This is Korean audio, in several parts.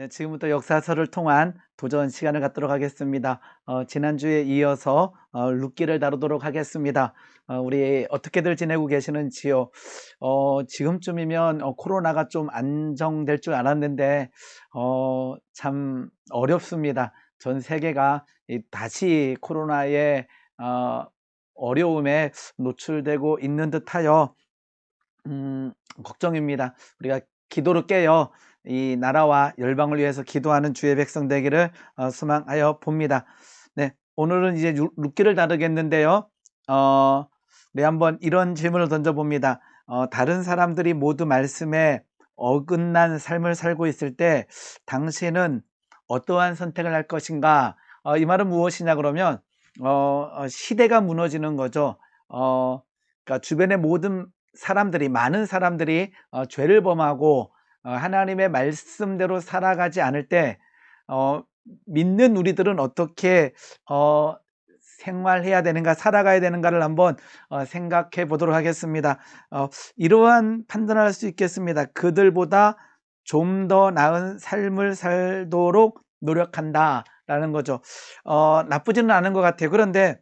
네, 지금부터 역사서를 통한 도전 시간을 갖도록 하겠습니다. 지난주에 이어서 룻기를 다루도록 하겠습니다. 우리 어떻게들 지내고 계시는지요? 지금쯤이면 코로나가 좀 안정될 줄 알았는데 참 어렵습니다. 전 세계가 다시 코로나의 어려움에 노출되고 있는 듯하여 걱정입니다. 우리가 기도로 깨어 이 나라와 열방을 위해서 기도하는 주의 백성 되기를 소망하여 봅니다. 네, 오늘은 이제 룻기를 다루겠는데요. 네, 한번 이런 질문을 던져봅니다. 다른 사람들이 모두 말씀에 어긋난 삶을 살고 있을 때 당신은 어떠한 선택을 할 것인가? 이 말은 무엇이냐 그러면 시대가 무너지는 거죠. 그러니까 주변의 모든 사람들이, 많은 사람들이 죄를 범하고 하나님의 말씀대로 살아가지 않을 때 믿는 우리들은 어떻게 생활해야 되는가, 살아가야 되는가를 한번 생각해 보도록 하겠습니다. 이러한 판단을 할 수 있겠습니다. 그들보다 좀 더 나은 삶을 살도록 노력한다라는 거죠. 나쁘지는 않은 것 같아요. 그런데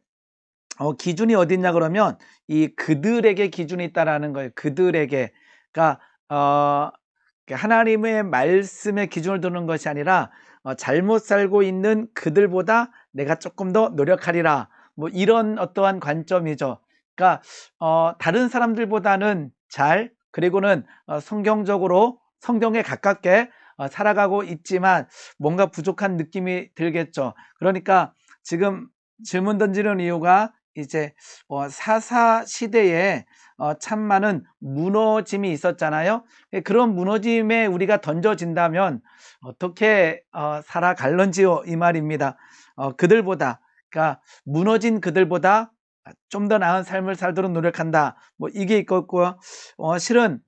기준이 어디 있냐 그러면 이 그들에게 기준이 있다라는 거예요. 그들에게. 그러니까 하나님의 말씀에 기준을 두는 것이 아니라 잘못 살고 있는 그들보다 내가 조금 더 노력하리라. 뭐 이런 어떠한 관점이죠. 그러니까 다른 사람들보다는 그리고는 성경적으로 성경에 가깝게 살아가고 있지만 뭔가 부족한 느낌이 들겠죠. 그러니까 지금 질문 던지는 이유가 이제 사사 시대에 참 많은 무너짐이 있었잖아요. 그런 무너짐에 우리가 던져진다면 어떻게 살아갈런지요, 이 말입니다. 그들보다, 그러니까 무너진 그들보다 좀 더 나은 삶을 살도록 노력한다. 뭐 이게 있겠고요. 실은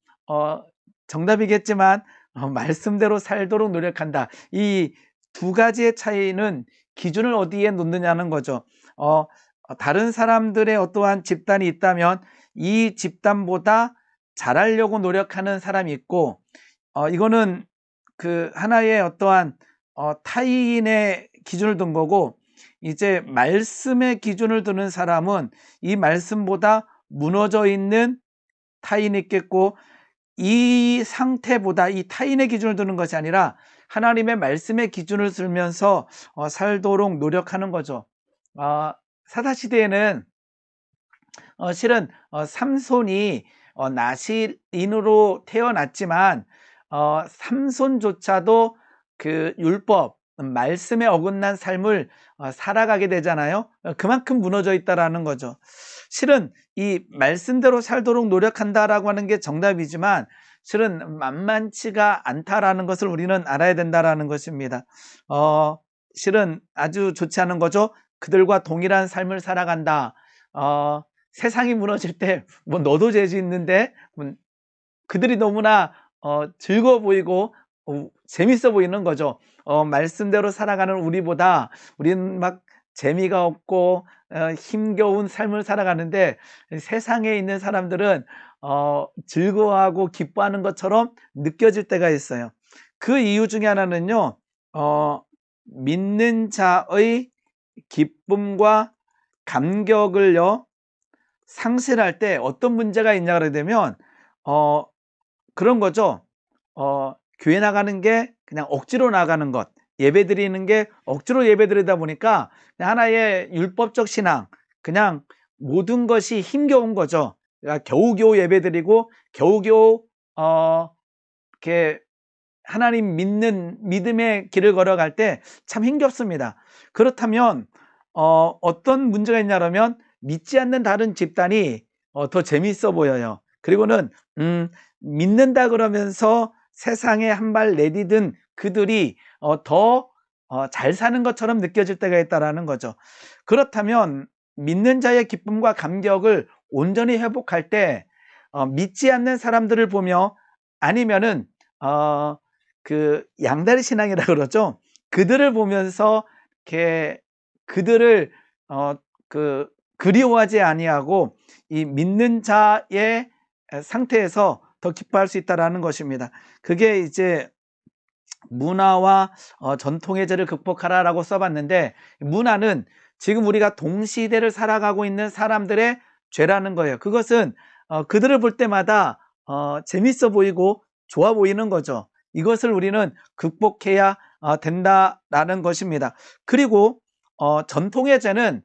정답이겠지만 말씀대로 살도록 노력한다. 이 두 가지의 차이는 기준을 어디에 놓느냐는 거죠. 다른 사람들의 어떠한 집단이 있다면 이 집단보다 잘하려고 노력하는 사람이 있고, 이거는 그 하나의 어떠한 타인의 기준을 둔 거고, 이제 말씀의 기준을 두는 사람은 이 말씀보다 무너져 있는 타인이 있겠고, 이 상태보다 이 타인의 기준을 두는 것이 아니라 하나님의 말씀의 기준을 들면서 살도록 노력하는 거죠. 사사시대에는 실은 삼손이 나실인으로 태어났지만 삼손조차도 그 율법, 말씀에 어긋난 삶을 살아가게 되잖아요. 그만큼 무너져 있다라는 거죠. 실은 이 말씀대로 살도록 노력한다라고 하는 게 정답이지만 실은 만만치가 않다라는 것을 우리는 알아야 된다라는 것입니다. 실은 아주 좋지 않은 거죠. 그들과 동일한 삶을 살아간다. 세상이 무너질 때 뭐 너도 죄지 있는데 그들이 너무나 즐거워 보이고 재밌어 보이는 거죠. 말씀대로 살아가는 우리보다 우리는 막 재미가 없고 힘겨운 삶을 살아가는데 세상에 있는 사람들은 즐거워하고 기뻐하는 것처럼 느껴질 때가 있어요. 그 이유 중에 하나는요, 믿는 자의 기쁨과 감격을요 상실할 때 어떤 문제가 있냐 그러게 되면 그런 거죠. 교회 나가는 게 그냥 억지로 나가는 것, 예배 드리는 게 억지로 예배 드리다 보니까 그냥 하나의 율법적 신앙, 그냥 모든 것이 힘겨운 거죠. 그러니까 겨우겨우 예배 드리고 겨우겨우 이렇게 하나님 믿는 믿음의 길을 걸어갈 때 참 힘겹습니다. 그렇다면 어떤 문제가 있냐면 믿지 않는 다른 집단이 더 재미있어 보여요. 그리고는 믿는다 그러면서 세상에 한 발 내디딘 그들이 더 잘 사는 것처럼 느껴질 때가 있다라는 거죠. 그렇다면 믿는 자의 기쁨과 감격을 온전히 회복할 때 믿지 않는 사람들을 보며 아니면은 그 양다리 신앙이라 그러죠. 그들을 보면서 이렇게 그들을 그리워하지 아니하고 이 믿는 자의 상태에서 더 기뻐할 수 있다라는 것입니다. 그게 이제 문화와 전통의 죄를 극복하라라고 써봤는데, 문화는 지금 우리가 동시대를 살아가고 있는 사람들의 죄라는 거예요. 그것은 그들을 볼 때마다 재밌어 보이고 좋아 보이는 거죠. 이것을 우리는 극복해야 된다라는 것입니다. 그리고 전통의 죄는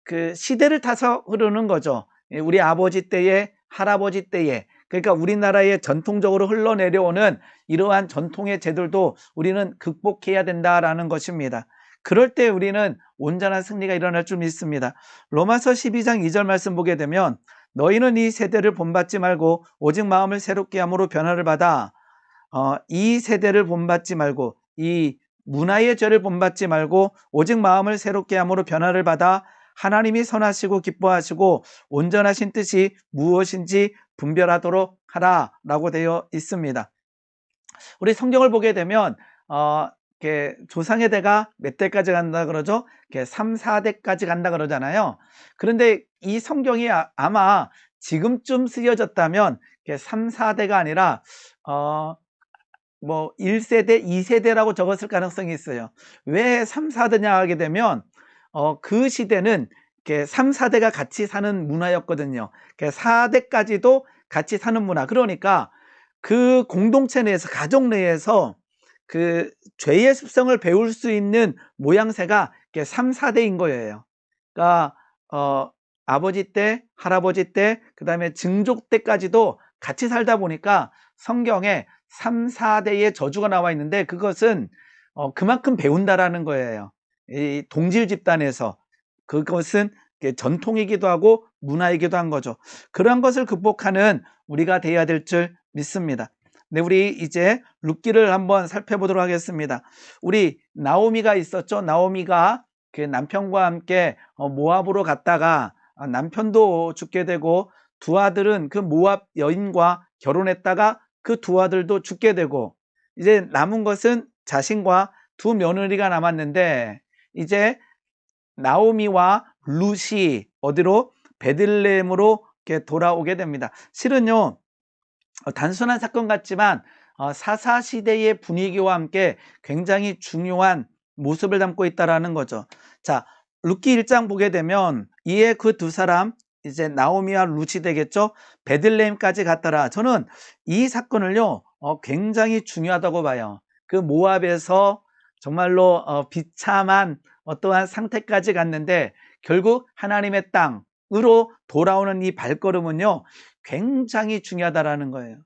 그 시대를 타서 흐르는 거죠. 우리 아버지 때에, 할아버지 때에, 그러니까 우리나라에 전통적으로 흘러내려오는 이러한 전통의 죄들도 우리는 극복해야 된다라는 것입니다. 그럴 때 우리는 온전한 승리가 일어날 줄 믿습니다. 로마서 12장 2절 말씀 보게 되면, 너희는 이 세대를 본받지 말고 오직 마음을 새롭게 함으로 변화를 받아, 이 세대를 본받지 말고, 이 문화의 죄를 본받지 말고 오직 마음을 새롭게 함으로 변화를 받아 하나님이 선하시고 기뻐하시고 온전하신 뜻이 무엇인지 분별하도록 하라라고 되어 있습니다. 우리 성경을 보게 되면 이렇게 조상의 대가 몇 대까지 간다 그러죠? 이렇게 3, 4대까지 간다 그러잖아요. 그런데 이 성경이 아마 지금쯤 쓰여졌다면 3, 4대가 아니라 뭐 1세대, 2세대라고 적었을 가능성이 있어요. 왜 3, 4대냐 하게 되면 그 시대는 이렇게 3, 4대가 같이 사는 문화였거든요. 4대까지도 같이 사는 문화. 그러니까 그 공동체 내에서, 가족 내에서 그 죄의 습성을 배울 수 있는 모양새가 3, 4대인 거예요. 그러니까 아버지 때, 할아버지 때, 그 다음에 증족 때까지도 같이 살다 보니까 성경에 3, 4대의 저주가 나와 있는데, 그것은 그만큼 배운다라는 거예요. 이 동질 집단에서. 그것은 전통이기도 하고 문화이기도 한 거죠. 그런 것을 극복하는 우리가 되어야 될 줄 믿습니다. 네, 우리 이제 룻기를 한번 살펴보도록 하겠습니다. 우리 나오미가 있었죠. 나오미가 그 남편과 함께 모압으로 갔다가 남편도 죽게 되고, 두 아들은 그 모압 여인과 결혼했다가 그 두 아들도 죽게 되고, 이제 남은 것은 자신과 두 며느리가 남았는데, 이제 나오미와 룻이 어디로? 베들레헴으로 이렇게 돌아오게 됩니다. 실은요, 단순한 사건 같지만 사사시대의 분위기와 함께 굉장히 중요한 모습을 담고 있다는 거죠. 자, 룻기 1장 보게 되면, 이에 그 두 사람, 이제 나오미와 룻이 되겠죠, 베들레헴까지 갔더라. 저는 이 사건을요 굉장히 중요하다고 봐요. 그 모압에서 정말로 비참한 어떠한 상태까지 갔는데, 결국 하나님의 땅으로 돌아오는 이 발걸음은요 굉장히 중요하다라는 거예요.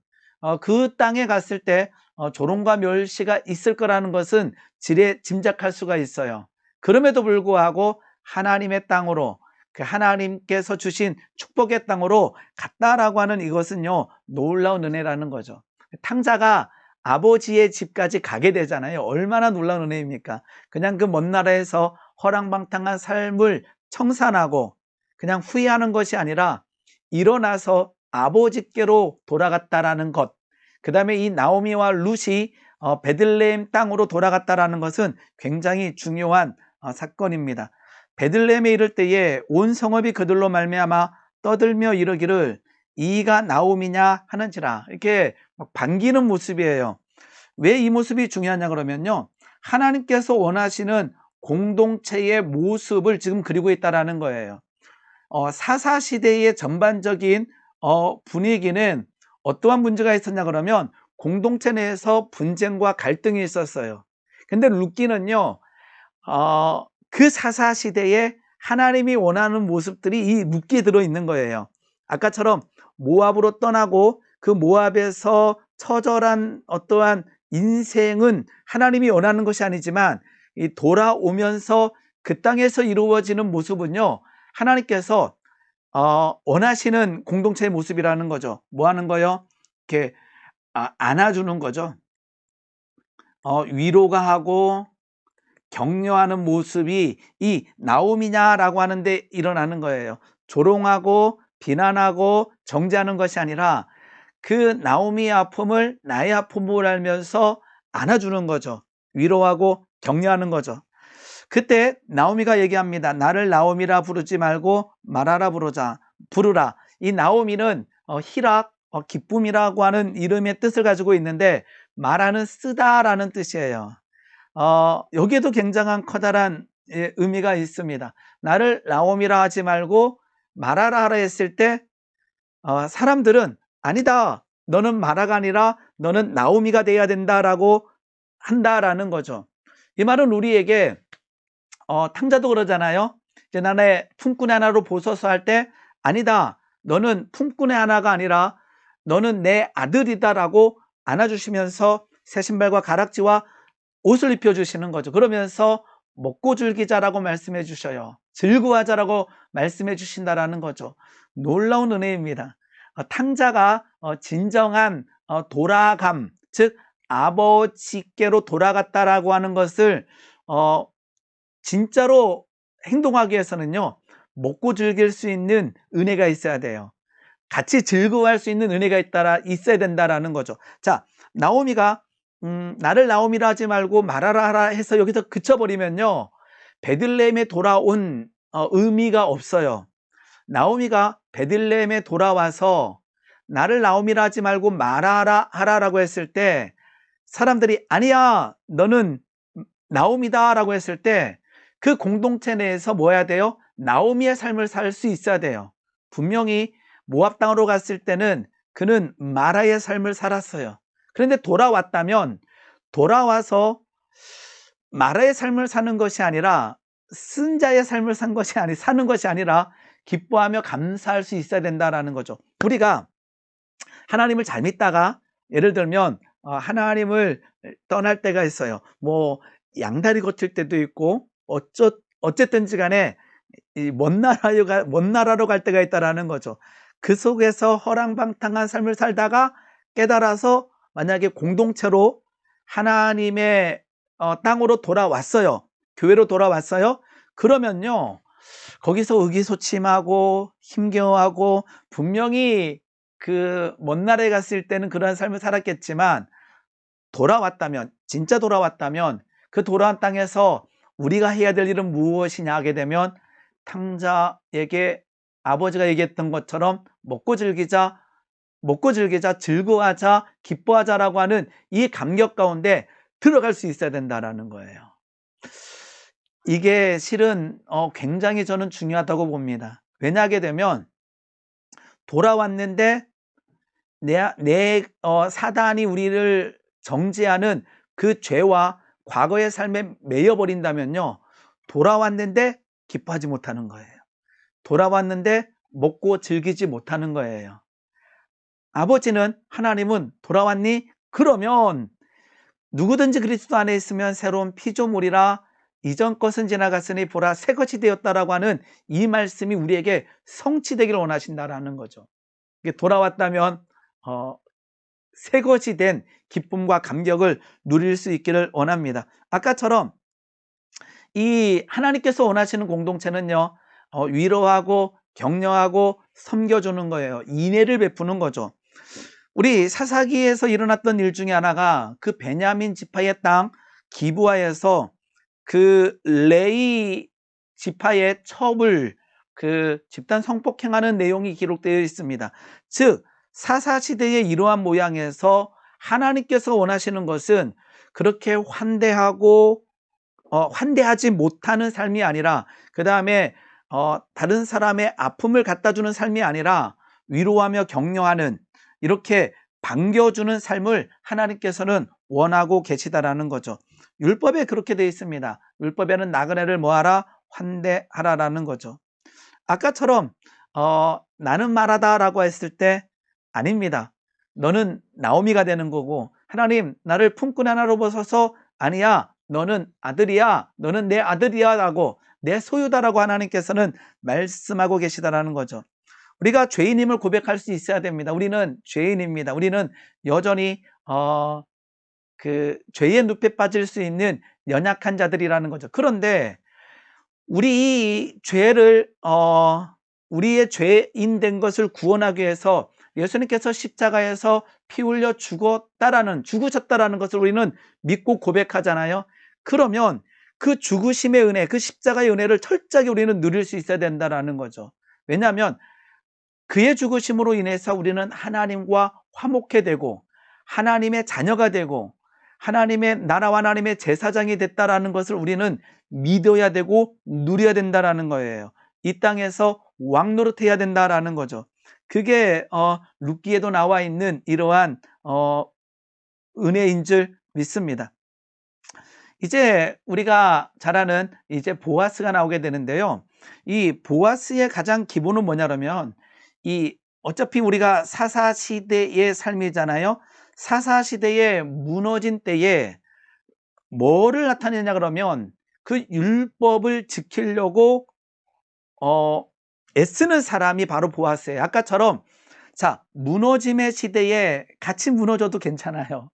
그 땅에 갔을 때 조롱과 멸시가 있을 거라는 것은 짐작할 수가 있어요. 그럼에도 불구하고 하나님의 땅으로, 그 하나님께서 주신 축복의 땅으로 갔다라고 하는 이것은요 놀라운 은혜라는 거죠. 탕자가 아버지의 집까지 가게 되잖아요. 얼마나 놀라운 은혜입니까? 그냥 그 먼 나라에서 허랑방탕한 삶을 청산하고 그냥 후회하는 것이 아니라 일어나서 아버지께로 돌아갔다라는 것, 그 다음에 이 나오미와 룻이 베들레헴 땅으로 돌아갔다라는 것은 굉장히 중요한 사건입니다. 베들레헴에 이를 때에 온 성읍이 그들로 말미암아 떠들며 이르기를 이가 나오미냐 하는지라, 이렇게 막 반기는 모습이에요. 왜 이 모습이 중요하냐 그러면요, 하나님께서 원하시는 공동체의 모습을 지금 그리고 있다라는 거예요. 사사시대의 전반적인 분위기는 어떠한 문제가 있었냐 그러면 공동체 내에서 분쟁과 갈등이 있었어요. 근데 룻기는요 그 사사시대에 하나님이 원하는 모습들이 이 룻기에 들어있는 거예요. 아까처럼 모압으로 떠나고 그 모압에서 처절한 어떠한 인생은 하나님이 원하는 것이 아니지만, 이 돌아오면서 그 땅에서 이루어지는 모습은요 하나님께서 원하시는 공동체의 모습이라는 거죠. 뭐 하는 거요? 이렇게 안아주는 거죠. 위로가 하고 격려하는 모습이 이 나오미냐라고 하는데 일어나는 거예요. 조롱하고 비난하고 정죄하는 것이 아니라 그 나오미의 아픔을 나의 아픔을 알면서 안아주는 거죠. 위로하고 격려하는 거죠. 그때 나오미가 얘기합니다. 나를 나오미라 부르지 말고 마라라 부르라. 이 나오미는 희락, 기쁨이라고 하는 이름의 뜻을 가지고 있는데, 말하는 쓰다라는 뜻이에요. 여기에도 굉장한 커다란 의미가 있습니다. 나를 나옴이라 하지 말고 마라라 하라 했을 때 사람들은 아니다, 너는 마라가 아니라 너는 나오미가 돼야 된다라고 한다라는 거죠. 이 말은 우리에게 탕자도 그러잖아요. 이제 나의 품꾼의 하나로 보소서 할 때 아니다, 너는 품꾼의 하나가 아니라 너는 내 아들이다라고 안아주시면서 새 신발과 가락지와 옷을 입혀주시는 거죠. 그러면서 먹고 즐기자라고 말씀해 주셔요. 즐거워하자라고 말씀해 주신다라는 거죠. 놀라운 은혜입니다. 탕자가 진정한 돌아감, 즉 아버지께로 돌아갔다라고 하는 것을 진짜로 행동하기 위해서는요, 먹고 즐길 수 있는 은혜가 있어야 돼요. 같이 즐거워할 수 있는 은혜가 있어야 된다라는 거죠. 자, 나오미가 나를 나오미라 하지 말고 마라라 하라 해서 여기서 그쳐버리면요, 베들레헴에 돌아온 의미가 없어요. 나오미가 베들레헴에 돌아와서 나를 나오미라 하지 말고 마라라 하라라고 했을 때 사람들이 아니야, 너는 나오미다 라고 했을 때 그 공동체 내에서 뭐 해야 돼요? 나오미의 삶을 살 수 있어야 돼요. 분명히 모압 땅으로 갔을 때는 그는 마라의 삶을 살았어요. 그런데 돌아와서 마라의 삶을 사는 것이 아니라 쓴자의 삶을 사는 것이 아니라 기뻐하며 감사할 수 있어야 된다라는 거죠. 우리가 하나님을 잘 믿다가 예를 들면 하나님을 떠날 때가 있어요. 뭐 양다리 거칠 때도 있고 어쨌든지 간에 먼 나라로 갈 때가 있다라는 거죠. 그 속에서 허랑방탕한 삶을 살다가 깨달아서 만약에 공동체로 하나님의 땅으로 돌아왔어요. 교회로 돌아왔어요. 그러면요, 거기서 의기소침하고 힘겨워하고 분명히 그 먼 나라에 갔을 때는 그러한 삶을 살았겠지만 진짜 돌아왔다면 그 돌아온 땅에서 우리가 해야 될 일은 무엇이냐 하게 되면 탕자에게 아버지가 얘기했던 것처럼 먹고 즐기자, 즐거워하자, 기뻐하자라고 하는 이 감격 가운데 들어갈 수 있어야 된다라는 거예요. 이게 실은 굉장히 저는 중요하다고 봅니다. 왜냐하게 되면 돌아왔는데 내 사단이 우리를 정죄하는 그 죄와 과거의 삶에 매여버린다면요, 돌아왔는데 기뻐하지 못하는 거예요. 돌아왔는데 먹고 즐기지 못하는 거예요. 하나님은 돌아왔니? 그러면 누구든지 그리스도 안에 있으면 새로운 피조물이라, 이전 것은 지나갔으니 보라 새 것이 되었다라고 하는 이 말씀이 우리에게 성취되기를 원하신다라는 거죠. 돌아왔다면 새 것이 된 기쁨과 감격을 누릴 수 있기를 원합니다. 아까처럼 이 하나님께서 원하시는 공동체는요, 위로하고 격려하고 섬겨주는 거예요. 인애를 베푸는 거죠. 우리 사사기에서 일어났던 일 중에 하나가 그 베냐민 지파의 땅 기브아에서 그 레위 지파의 첩을 그 집단 성폭행하는 내용이 기록되어 있습니다. 즉 사사시대의 이러한 모양에서 하나님께서 원하시는 것은 그렇게 환대하지 못하는 삶이 아니라, 그 다음에 다른 사람의 아픔을 갖다 주는 삶이 아니라 위로하며 격려하는, 이렇게 반겨주는 삶을 하나님께서는 원하고 계시다라는 거죠. 율법에 그렇게 되어 있습니다. 율법에는 나그네를 뭐하라? 환대하라라는 거죠. 아까처럼 나는 말하다라고 했을 때 아닙니다. 너는 나오미가 되는 거고, 하나님 나를 품꾼 하나로 보셔서 아니야, 너는 아들이야, 너는 내 아들이야 라고, 내 소유다라고 하나님께서는 말씀하고 계시다라는 거죠. 우리가 죄인임을 고백할 수 있어야 됩니다. 우리는 죄인입니다. 우리는 여전히 그 죄의 늪에 빠질 수 있는 연약한 자들이라는 거죠. 그런데 우리 죄를 우리의 죄인 된 것을 구원하기 위해서 예수님께서 십자가에서 피 흘려 죽으셨다라는 것을 우리는 믿고 고백하잖아요. 그러면 그 죽으심의 은혜, 그 십자가의 은혜를 철저하게 우리는 누릴 수 있어야 된다라는 거죠. 왜냐하면 그의 죽으심으로 인해서 우리는 하나님과 화목해 되고 하나님의 자녀가 되고 하나님의 나라와 하나님의 제사장이 됐다라는 것을 우리는 믿어야 되고 누려야 된다라는 거예요. 이 땅에서 왕 노릇해야 된다라는 거죠. 그게 룻기에도 나와 있는 이러한 은혜인 줄 믿습니다. 이제 우리가 잘 아는 이제 보아스가 나오게 되는데요. 이 보아스의 가장 기본은 뭐냐면 어차피 우리가 사사시대의 삶이잖아요. 사사시대에 무너진 때에 뭐를 나타내냐 그러면 그 율법을 지키려고 애쓰는 사람이 바로 보아스예요. 아까처럼 자, 무너짐의 시대에 같이 무너져도 괜찮아요.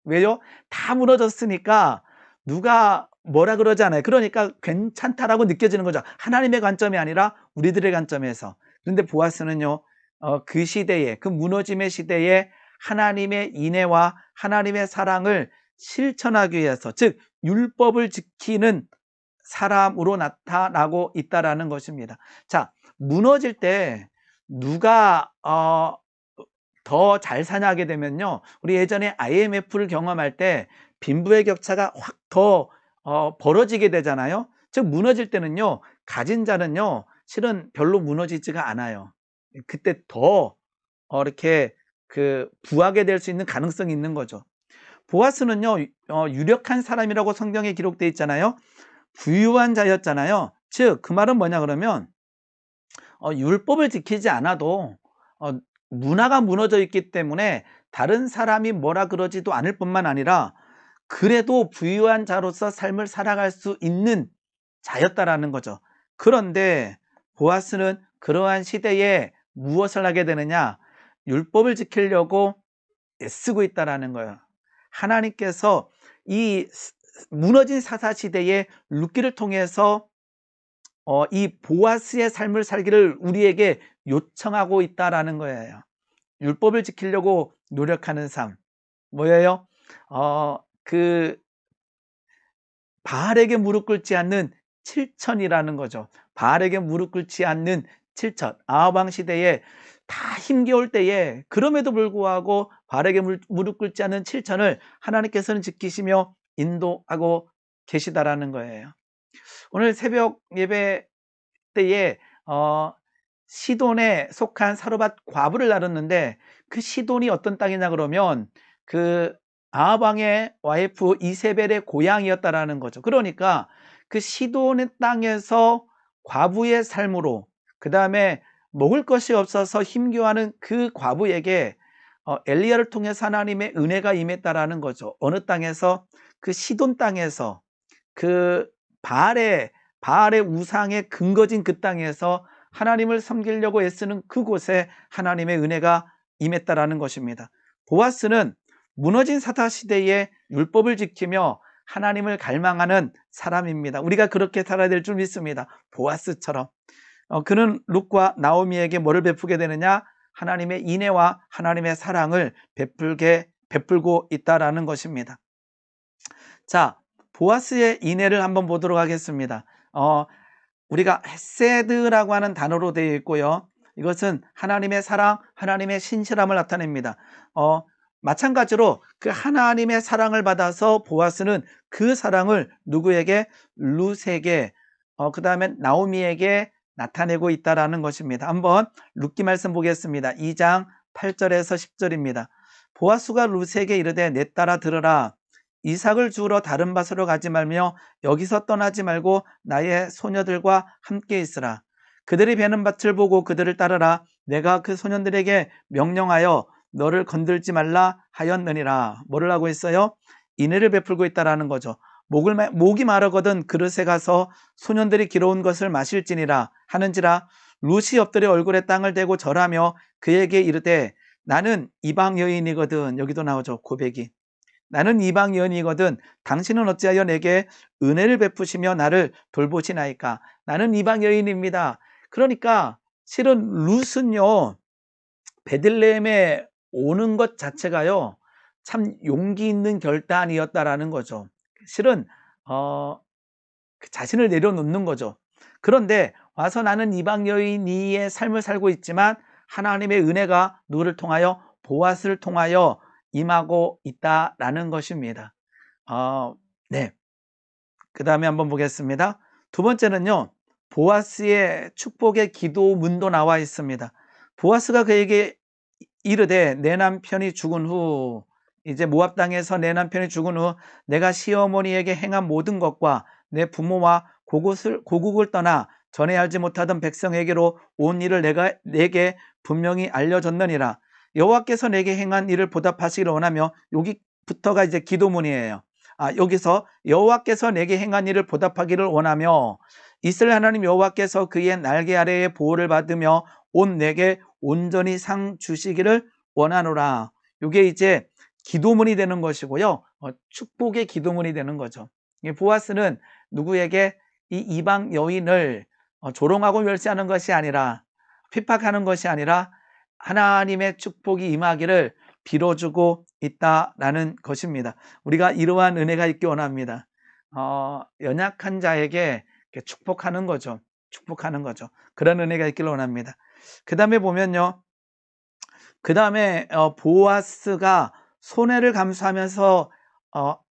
왜요? 다 무너졌으니까 누가 뭐라 그러지 않아요. 그러니까 괜찮다라고 느껴지는 거죠. 하나님의 관점이 아니라 우리들의 관점에서. 그런데 보아스는요, 그 시대에, 그 무너짐의 시대에 하나님의 인애와 하나님의 사랑을 실천하기 위해서, 즉 율법을 지키는 사람으로 나타나고 있다라는 것입니다. 자, 무너질 때 누가 더 잘 사냐 하게 되면요, 우리 예전에 IMF를 경험할 때 빈부의 격차가 확 더 벌어지게 되잖아요. 즉 무너질 때는요, 가진 자는요 실은 별로 무너지지가 않아요. 그때 더 이렇게 부하게 될 수 있는 가능성이 있는 거죠. 보아스는요 유력한 사람이라고 성경에 기록되어 있잖아요. 부유한 자였잖아요. 즉 그 말은 뭐냐 그러면 율법을 지키지 않아도 문화가 무너져 있기 때문에 다른 사람이 뭐라 그러지도 않을 뿐만 아니라 그래도 부유한 자로서 삶을 살아갈 수 있는 자였다라는 거죠. 그런데 보아스는 그러한 시대에 무엇을 하게 되느냐? 율법을 지키려고 애쓰고 있다라는 거예요. 하나님께서 이 무너진 사사시대의 룻기를 통해서 이 보아스의 삶을 살기를 우리에게 요청하고 있다라는 거예요. 율법을 지키려고 노력하는 삶. 뭐예요? 바알에게 무릎 꿇지 않는 7천이라는 거죠. 바알에게 무릎 꿇지 않는 7천. 아합 시대에 다 힘겨울 때에 그럼에도 불구하고 바알에게 무릎 꿇지 않는 7천을 하나님께서는 지키시며 인도하고 계시다라는 거예요. 오늘 새벽 예배 때에 시돈에 속한 사르밧 과부를 나눴는데 그 시돈이 어떤 땅이냐 그러면 그 아합 왕의 와이프 이세벨의 고향이었다라는 거죠. 그러니까 그 시돈의 땅에서 과부의 삶으로 그 다음에 먹을 것이 없어서 힘겨워하는 그 과부에게 엘리야를 통해서 하나님의 은혜가 임했다라는 거죠. 어느 땅에서? 그 시돈 땅에서 그 바알의 우상의 근거진 그 땅에서 하나님을 섬기려고 애쓰는 그곳에 하나님의 은혜가 임했다라는 것입니다. 보아스는 무너진 사사시대에 율법을 지키며 하나님을 갈망하는 사람입니다. 우리가 그렇게 살아야 될 줄 믿습니다. 보아스처럼. 그는 룻과 나오미에게 뭐를 베푸게 되느냐? 하나님의 인애와 하나님의 사랑을 베풀고 있다라는 것입니다. 자, 보아스의 인애를 한번 보도록 하겠습니다. 우리가 헤세드라고 하는 단어로 되어 있고요. 이것은 하나님의 사랑, 하나님의 신실함을 나타냅니다. 마찬가지로 그 하나님의 사랑을 받아서 보아스는 그 사랑을 누구에게? 룻에게, 그 다음에 나오미에게 나타내고 있다라는 것입니다. 한번 룻기 말씀 보겠습니다. 2장 8절에서 10절입니다. 보아스가 룻에게 이르되 내 딸아 들으라. 이삭을 주우러 다른 밭으로 가지 말며 여기서 떠나지 말고 나의 소녀들과 함께 있으라. 그들이 베는 밭을 보고 그들을 따르라. 내가 그 소년들에게 명령하여 너를 건들지 말라 하였느니라. 뭐를 하고 있어요? 인애를 베풀고 있다라는 거죠. 목이 마르거든 그릇에 가서 소년들이 길어온 것을 마실지니라 하는지라. 룻이 엎드려 얼굴에 땅을 대고 절하며 그에게 이르되 나는 이방 여인이거든. 여기도 나오죠. 고백이. 나는 이방 여인이거든 당신은 어찌하여 내게 은혜를 베푸시며 나를 돌보시나이까. 나는 이방 여인입니다. 그러니까 실은 룻은요 베들레헴에 오는 것 자체가요 참 용기 있는 결단이었다라는 거죠. 실은 자신을 내려놓는 거죠. 그런데 와서 나는 이방 여인이의 삶을 살고 있지만 하나님의 은혜가 누구를 통하여? 보아스를 통하여 임하고 있다라는 것입니다. 네. 그 다음에 한번 보겠습니다. 두 번째는요, 보아스의 축복의 기도문도 나와 있습니다. 보아스가 그에게 이르되 내 남편이 죽은 후, 이제 모압 땅에서 내 남편이 죽은 후 내가 시어머니에게 행한 모든 것과 내 부모와 고국을 떠나 전에 알지 못하던 백성에게로 온 일을 내게 분명히 알려줬느니라. 여호와께서 내게 행한 일을 보답하시기를 원하며, 여기부터가 이제 기도문이에요. 여기서 여호와께서 내게 행한 일을 보답하기를 원하며 이스라엘 하나님 여호와께서 그의 날개 아래에 보호를 받으며 온 내게 온전히 상 주시기를 원하노라. 이게 이제 기도문이 되는 것이고요. 축복의 기도문이 되는 거죠. 보아스는 누구에게 이 이방 여인을 조롱하고 멸시하는 것이 아니라, 핍박하는 것이 아니라 하나님의 축복이 임하기를 빌어주고 있다라는 것입니다. 우리가 이러한 은혜가 있기 원합니다. 연약한 자에게 축복하는 거죠. 축복하는 거죠. 그런 은혜가 있기를 원합니다. 그 다음에 보면요. 그 다음에 보아스가 손해를 감수하면서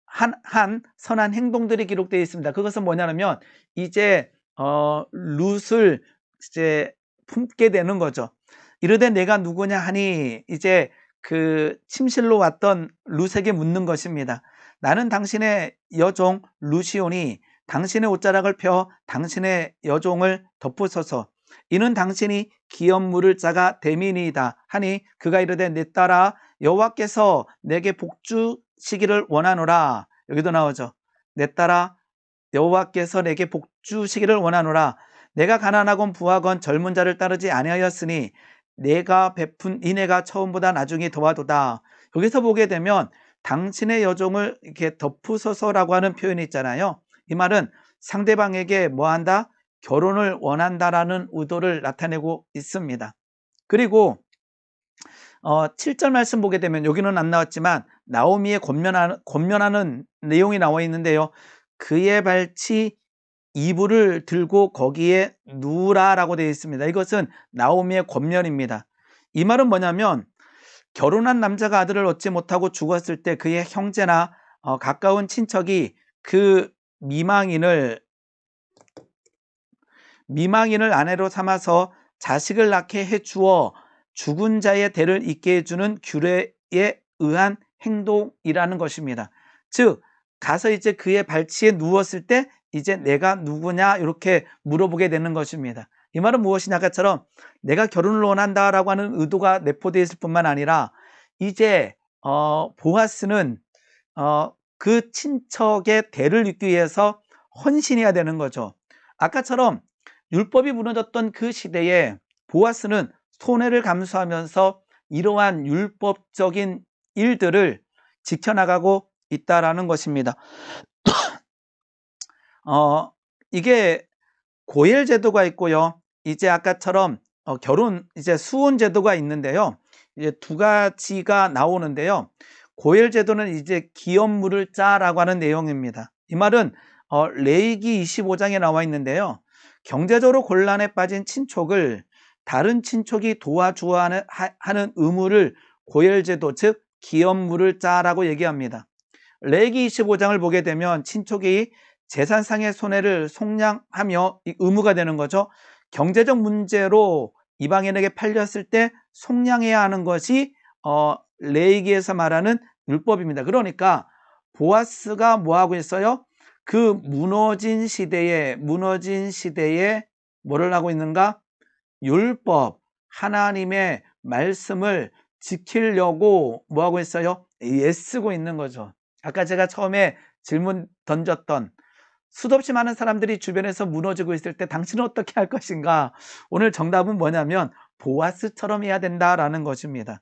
한 선한 행동들이 기록되어 있습니다. 그것은 뭐냐면 이제 룻을 이제 품게 되는 거죠. 이르되 내가 누구냐 하니 이제 그 침실로 왔던 룻에게 묻는 것입니다. 나는 당신의 여종 룻이오니 당신의 옷자락을 펴 당신의 여종을 덮으소서. 이는 당신이 기업물을 자가 대민이다 하니 그가 이르되 내 딸아 여호와께서 내게 복 주시기를 원하노라. 여기도 나오죠. 내 딸아 여호와께서 내게 복 주시기를 원하노라. 내가 가난하건 부하건 젊은 자를 따르지 아니하였으니 내가 베푼 인애가 처음보다 나중이 더하도다. 여기서 보게 되면 당신의 여종을 이렇게 덮으소서라고 하는 표현이 있잖아요. 이 말은 상대방에게 뭐한다? 결혼을 원한다라는 의도를 나타내고 있습니다. 그리고 7절 말씀 보게 되면 여기는 안 나왔지만 나오미의 권면하는 내용이 나와 있는데요. 그의 발치 이불을 들고 거기에 누우라라고 되어 있습니다. 이것은 나오미의 권면입니다. 이 말은 뭐냐면 결혼한 남자가 아들을 얻지 못하고 죽었을 때 그의 형제나 가까운 친척이 그 미망인을 아내로 삼아서 자식을 낳게 해주어 죽은 자의 대를 잇게 해주는 규례에 의한 행동이라는 것입니다. 즉 가서 이제 그의 발치에 누웠을 때 이제 내가 누구냐 이렇게 물어보게 되는 것입니다. 이 말은 무엇이냐? 아까처럼 내가 결혼을 원한다라고 하는 의도가 내포되어 있을 뿐만 아니라 이제 보아스는 그 친척의 대를 잇기 위해서 헌신해야 되는 거죠. 아까처럼 율법이 무너졌던 그 시대에 보아스는 손해를 감수하면서 이러한 율법적인 일들을 지켜나가고 있다라는 것입니다. 이게 고엘 제도가 있고요. 이제 아까처럼 이제 수혼 제도가 있는데요. 이제 두 가지가 나오는데요. 고엘 제도는 이제 기업물을 짜라고 하는 내용입니다. 이 말은 레위기 25장에 나와 있는데요. 경제적으로 곤란에 빠진 친족을 다른 친족이 도와주어야 하는 의무를 고엘 제도, 즉 기업물을 짜라고 얘기합니다. 레위기 25장을 보게 되면 친족이 재산상의 손해를 속량하며 의무가 되는 거죠. 경제적 문제로 이방인에게 팔렸을 때 속량해야 하는 것이 레위기에서 말하는 율법입니다. 그러니까 보아스가 뭐하고 있어요? 그 무너진 시대에 뭐를 하고 있는가? 율법, 하나님의 말씀을 지키려고 뭐하고 있어요? 애쓰고 있는 거죠. 아까 제가 처음에 질문 던졌던 수도 없이 많은 사람들이 주변에서 무너지고 있을 때 당신은 어떻게 할 것인가? 오늘 정답은 뭐냐면 보아스처럼 해야 된다라는 것입니다.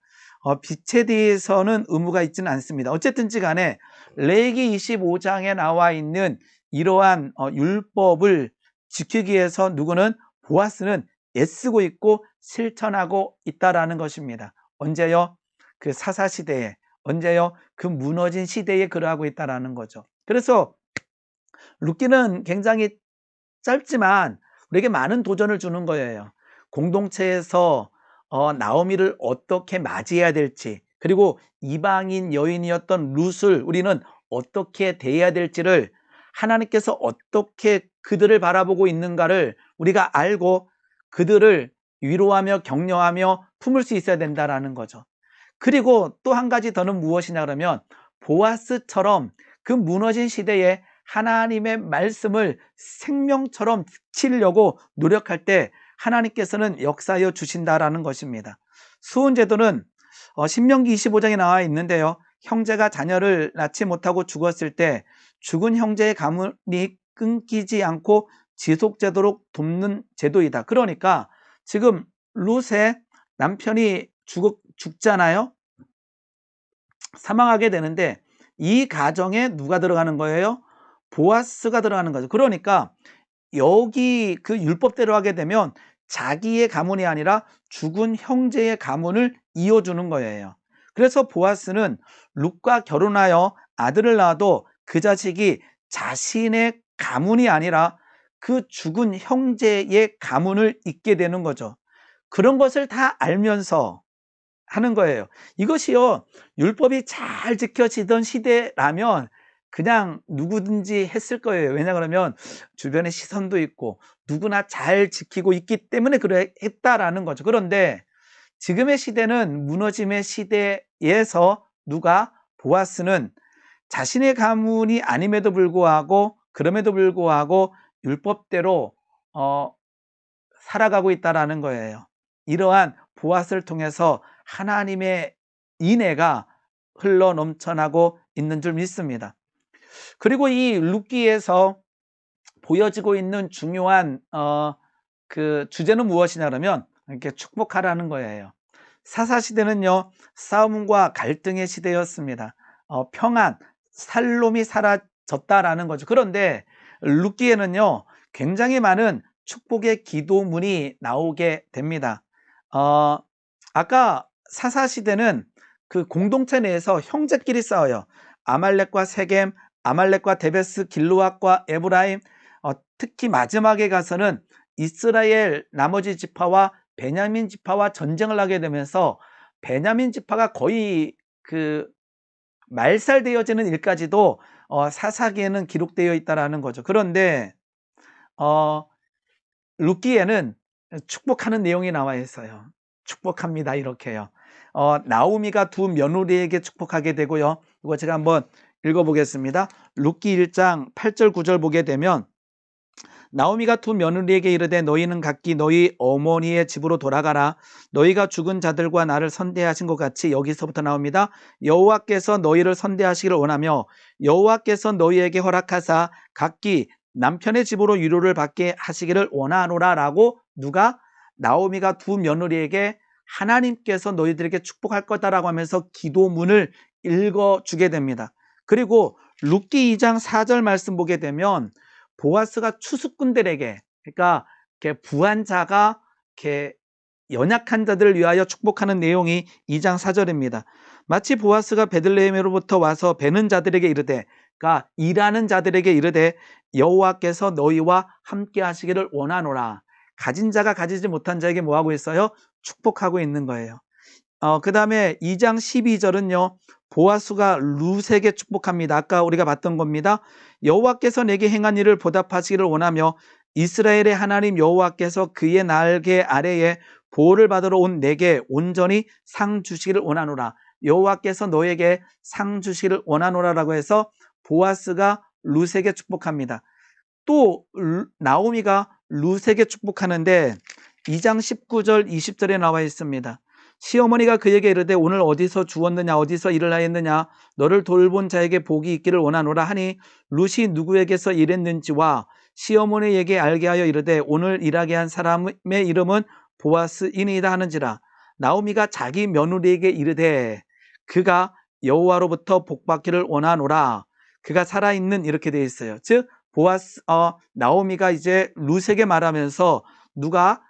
빛에 대해서는 의무가 있지는 않습니다. 어쨌든지 간에 레위기 25장에 나와 있는 이러한 율법을 지키기 위해서 누구는 보아스는 애쓰고 있고 실천하고 있다라는 것입니다. 언제요? 그 사사시대에, 언제요? 그 무너진 시대에 그러하고 있다라는 거죠. 그래서 룻기는 굉장히 짧지만 우리에게 많은 도전을 주는 거예요. 공동체에서 나오미를 어떻게 맞이해야 될지, 그리고 이방인 여인이었던 룻을 우리는 어떻게 대해야 될지를 하나님께서 어떻게 그들을 바라보고 있는가를 우리가 알고 그들을 위로하며 격려하며 품을 수 있어야 된다라는 거죠. 그리고 또 한 가지 더는 무엇이냐 그러면 보아스처럼 그 무너진 시대에 하나님의 말씀을 생명처럼 지키려고 노력할 때 하나님께서는 역사하여 주신다라는 것입니다. 수훈제도는 신명기 25장에 나와 있는데요. 형제가 자녀를 낳지 못하고 죽었을 때 죽은 형제의 가문이 끊기지 않고 지속되도록 돕는 제도이다. 그러니까 지금 룻의 남편이 죽잖아요. 사망하게 되는데 이 가정에 누가 들어가는 거예요? 보아스가 들어가는 거죠. 그러니까 여기 그 율법대로 하게 되면 자기의 가문이 아니라 죽은 형제의 가문을 이어주는 거예요. 그래서 보아스는 룻과 결혼하여 아들을 낳아도 그 자식이 자신의 가문이 아니라 그 죽은 형제의 가문을 잇게 되는 거죠. 그런 것을 다 알면서 하는 거예요. 이것이요, 율법이 잘 지켜지던 시대라면 그냥 누구든지 했을 거예요. 왜냐 그러면 주변에 시선도 있고 누구나 잘 지키고 있기 때문에 그래 했다라는 거죠. 그런데 지금의 시대는 무너짐의 시대에서 누가 보아스는 자신의 가문이 아님에도 불구하고 그럼에도 불구하고 율법대로 살아가고 있다라는 거예요. 이러한 보아스를 통해서 하나님의 인애가 흘러 넘쳐나고 있는 줄 믿습니다. 그리고 이 룻기에서 보여지고 있는 중요한 그 주제는 무엇이냐 그러면 이렇게 축복하라는 거예요. 사사시대는요, 싸움과 갈등의 시대였습니다. 평안, 살롬이 사라졌다라는 거죠. 그런데 룻기에는요, 굉장히 많은 축복의 기도문이 나오게 됩니다. 아까 사사시대는 그 공동체 내에서 형제끼리 싸워요. 아말렉과 세겜, 아말렉과 데베스, 길르앗과 에브라임, 특히 마지막에 가서는 이스라엘 나머지 지파와 베냐민 지파와 전쟁을 하게 되면서 베냐민 지파가 거의 그 말살되어지는 일까지도 사사기에는 기록되어 있다라는 거죠. 그런데 룻기에는 축복하는 내용이 나와 있어요. 축복합니다 이렇게요. 나오미가 두 며느리에게 축복하게 되고요. 이거 제가 한번 읽어보겠습니다. 룻기 1장 8절 9절 보게 되면 나오미가 두 며느리에게 이르되 너희는 각기 너희 어머니의 집으로 돌아가라. 너희가 죽은 자들과 나를 선대하신 것 같이, 여기서부터 나옵니다. 여호와께서 너희를 선대하시기를 원하며 여호와께서 너희에게 허락하사 각기 남편의 집으로 위로를 받게 하시기를 원하노라 라고 누가? 나오미가 두 며느리에게 하나님께서 너희들에게 축복할 거다라고 하면서 기도문을 읽어주게 됩니다. 그리고 룻기 2장 4절 말씀 보게 되면 보아스가 추수꾼들에게, 그러니까 부한 자가 연약한 자들을 위하여 축복하는 내용이 2장 4절입니다. 마치 보아스가 베들레헴으로부터 와서 베는 자들에게 이르되, 그러니까 일하는 자들에게 이르되 여호와께서 너희와 함께 하시기를 원하노라. 가진 자가 가지지 못한 자에게 뭐하고 있어요? 축복하고 있는 거예요. 그 다음에 2장 12절은요, 보아스가 룻에게 축복합니다. 아까 우리가 봤던 겁니다. 여호와께서 내게 행한 일을 보답하시기를 원하며 이스라엘의 하나님 여호와께서 그의 날개 아래에 보호를 받으러 온 내게 온전히 상 주시기를 원하노라. 여호와께서 너에게 상 주시기를 원하노라라고 해서 보아스가 룻에게 축복합니다. 또 나오미가 룻에게 축복하는데 2장 19절 20절에 나와 있습니다. 시어머니가 그에게 이르되 오늘 어디서 주웠느냐 어디서 일을 하였느냐 너를 돌본 자에게 복이 있기를 원하노라 하니 룻이 누구에게서 일했는지와 시어머니에게 알게 하여 이르되 오늘 일하게 한 사람의 이름은 보아스이니이다 하는지라. 나오미가 자기 며느리에게 이르되 그가 여호와로부터 복받기를 원하노라. 그가 살아있는, 이렇게 되어 있어요. 즉 나오미가 이제 룻에게 말하면서 누가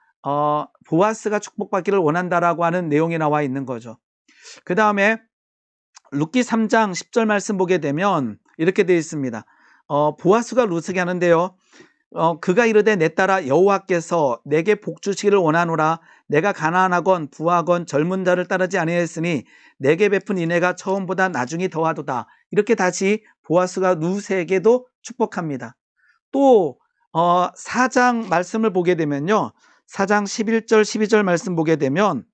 보아스가 축복받기를 원한다라고 하는 내용이 나와 있는 거죠. 그 다음에 룻기 3장 10절 말씀 보게 되면 이렇게 되어 있습니다. 보아스가 룻에게 하는데요, 그가 이르되 내 딸아 여호와께서 내게 복 주시기를 원하노라. 내가 가난하건 부하건 젊은 자를 따르지 아니하였으니 내게 베푼 인애가 처음보다 나중이 더하도다. 이렇게 다시 보아스가 루스에게도 축복합니다. 또 4장 말씀을 보게 되면요. 4장 11절 12절 말씀 보게 되면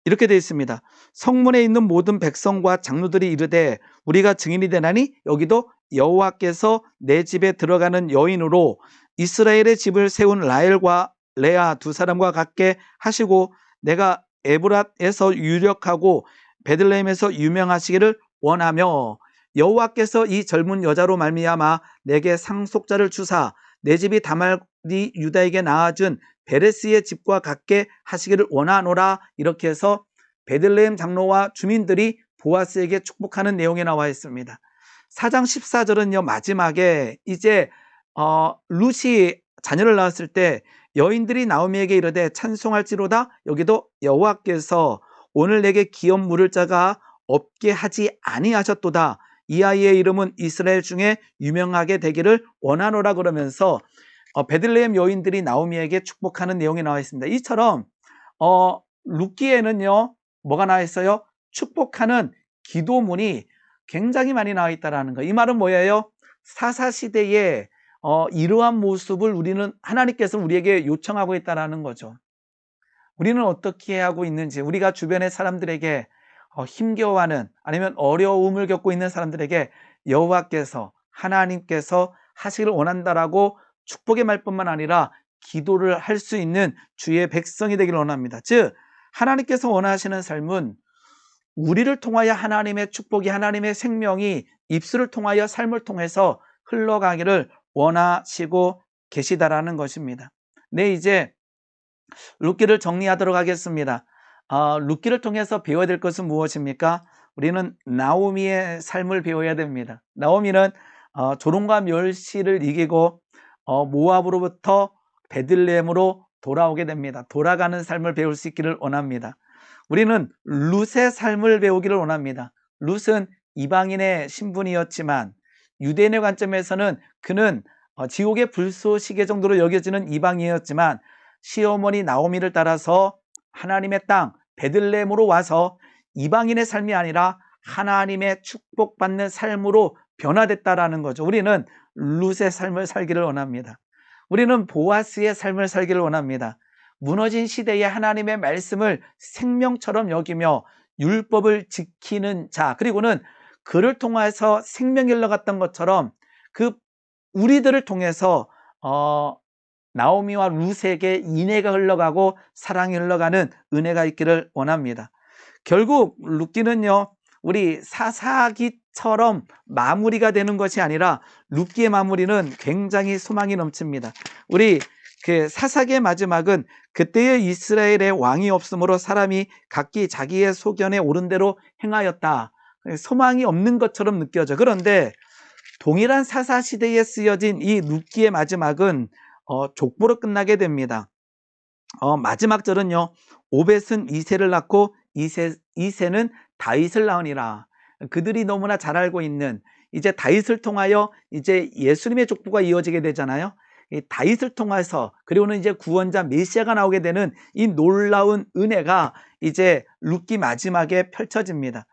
이렇게 되어 있습니다. 성문에 있는 모든 백성과 장로들이 이르되 우리가 증인이 되나니 여기도 여호와께서 내 집에 들어가는 여인으로 이스라엘의 집을 세운 라헬과 레아 두 사람과 같게 하시고 내가 에브랏에서 유력하고 베들레헴에서 유명하시기를 원하며 여호와께서 이 젊은 여자로 말미암아 내게 상속자를 주사 내 집이 다말이 유다에게 낳아준 베레스의 집과 같게 하시기를 원하노라. 이렇게 해서 베들레헴 장로와 주민들이 보아스에게 축복하는 내용이 나와 있습니다. 4장 14절은요 마지막에 이제 룻이 자녀를 낳았을 때 여인들이 나오미에게 이르되 찬송할지로다. 여기도 여호와께서 오늘 내게 기업 물을 자가 없게 하지 아니하셨도다. 이 아이의 이름은 이스라엘 중에 유명하게 되기를 원하노라. 그러면서 베들레헴 여인들이 나오미에게 축복하는 내용이 나와 있습니다. 이처럼 룻기에는요 뭐가 나와 있어요? 축복하는 기도문이 굉장히 많이 나와 있다는 거. 이 말은 뭐예요? 사사시대에 이러한 모습을 하나님께서 우리에게 요청하고 있다는 거죠. 우리는 어떻게 하고 있는지, 우리가 주변의 사람들에게 힘겨워하는 아니면 어려움을 겪고 있는 사람들에게 여호와께서 하나님께서 하시기를 원한다라고 축복의 말뿐만 아니라 기도를 할 수 있는 주의 백성이 되기를 원합니다. 즉 하나님께서 원하시는 삶은 우리를 통하여 하나님의 축복이, 하나님의 생명이 입술을 통하여 삶을 통해서 흘러가기를 원하시고 계시다라는 것입니다. 네, 이제 룻기를 정리하도록 하겠습니다. 룻기를 통해서 배워야 될 것은 무엇입니까? 우리는 나오미의 삶을 배워야 됩니다. 나오미는 조롱과 멸시를 이기고 모압으로부터 베들레헴으로 돌아오게 됩니다. 돌아가는 삶을 배울 수 있기를 원합니다. 우리는 룻의 삶을 배우기를 원합니다. 룻은 이방인의 신분이었지만 유대인의 관점에서는 그는 지옥의 불쏘시개 정도로 여겨지는 이방인이었지만 시어머니 나오미를 따라서 하나님의 땅 베들레헴으로 와서 이방인의 삶이 아니라 하나님의 축복받는 삶으로 변화됐다라는 거죠. 우리는 룻의 삶을 살기를 원합니다. 우리는 보아스의 삶을 살기를 원합니다. 무너진 시대에 하나님의 말씀을 생명처럼 여기며 율법을 지키는 자, 그리고는 그를 통해서 생명이 흘러갔던 것처럼 우리들을 통해서 나오미와 룻에게 인애가 흘러가고 사랑이 흘러가는 은혜가 있기를 원합니다. 결국 룻기는요 우리 사사기처럼 마무리가 되는 것이 아니라 룻기의 마무리는 굉장히 소망이 넘칩니다. 우리 사사기의 마지막은 그때의 이스라엘의 왕이 없으므로 사람이 각기 자기의 소견에 옳은 대로 행하였다. 소망이 없는 것처럼 느껴져. 그런데 동일한 사사시대에 쓰여진 이 룻기의 마지막은 족보로 끝나게 됩니다. 마지막 절은요 오벳은 이새를 낳고 이새는 다윗을 낳으니라. 그들이 너무나 잘 알고 있는 이제 다윗을 통하여 이제 예수님의 족보가 이어지게 되잖아요. 이 다윗을 통해서 그리고는 이제 구원자 메시아가 나오게 되는 이 놀라운 은혜가 이제 룻기 마지막에 펼쳐집니다.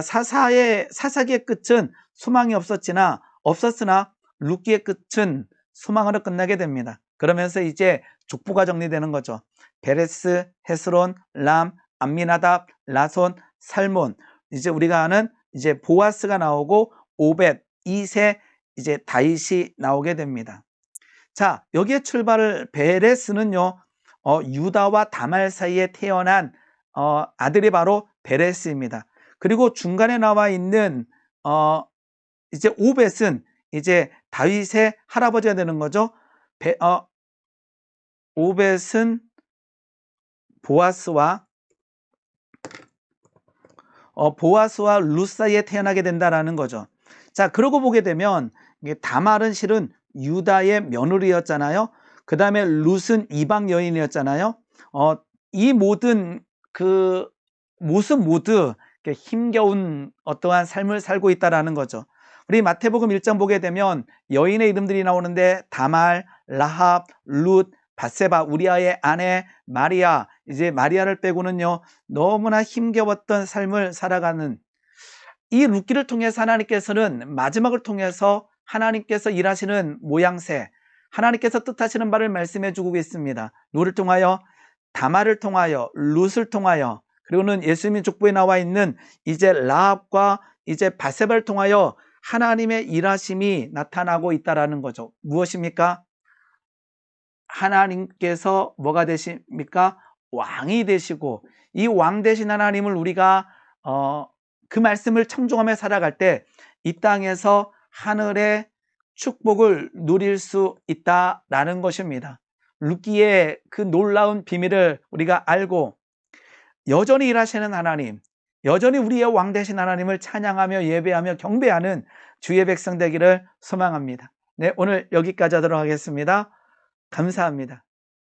사사기의 끝은 소망이 없었으나 룻기의 끝은 소망으로 끝나게 됩니다. 그러면서 이제 족보가 정리되는 거죠. 베레스, 헤스론, 람, 암미나답, 라손, 살몬. 이제 우리가 아는 이제 보아스가 나오고 오벳, 이새, 이제 다윗이 나오게 됩니다. 자, 여기에 베레스는요, 유다와 다말 사이에 태어난 아들이 바로 베레스입니다. 그리고 중간에 나와 있는 이제 오벳은 이제 다윗의 할아버지가 되는 거죠. 오벳은 보아스와 룻 사이에 태어나게 된다라는 거죠. 자, 그러고 보게 되면 다말은 실은 유다의 며느리였잖아요. 그 다음에 룻은 이방 여인이었잖아요. 이 모든 모습 모두 힘겨운 어떠한 삶을 살고 있다라는 거죠. 우리 마태복음 1장 보게 되면 여인의 이름들이 나오는데 다말, 라합, 룻, 밧세바, 우리아의 아내 마리아, 이제 마리아를 빼고는요 너무나 힘겨웠던 삶을 살아가는 이 룻기를 통해서 하나님께서는 마지막을 통해서 하나님께서 일하시는 모양새, 하나님께서 뜻하시는 바를 말씀해 주고 있습니다. 누구를 통하여? 다말을 통하여, 룻을 통하여, 그리고는 예수님의 족보에 나와 있는 이제 라합과 이제 밧세바를 통하여 하나님의 일하심이 나타나고 있다라는 거죠. 무엇입니까? 하나님께서 뭐가 되십니까? 왕이 되시고, 이 왕 되신 하나님을 우리가 그 말씀을 청종하며 살아갈 때 이 땅에서 하늘의 축복을 누릴 수 있다라는 것입니다. 룻기의 그 놀라운 비밀을 우리가 알고 여전히 일하시는 하나님, 여전히 우리의 왕 되신 하나님을 찬양하며 예배하며 경배하는 주의 백성 되기를 소망합니다. 네, 오늘 여기까지 하도록 하겠습니다. 감사합니다.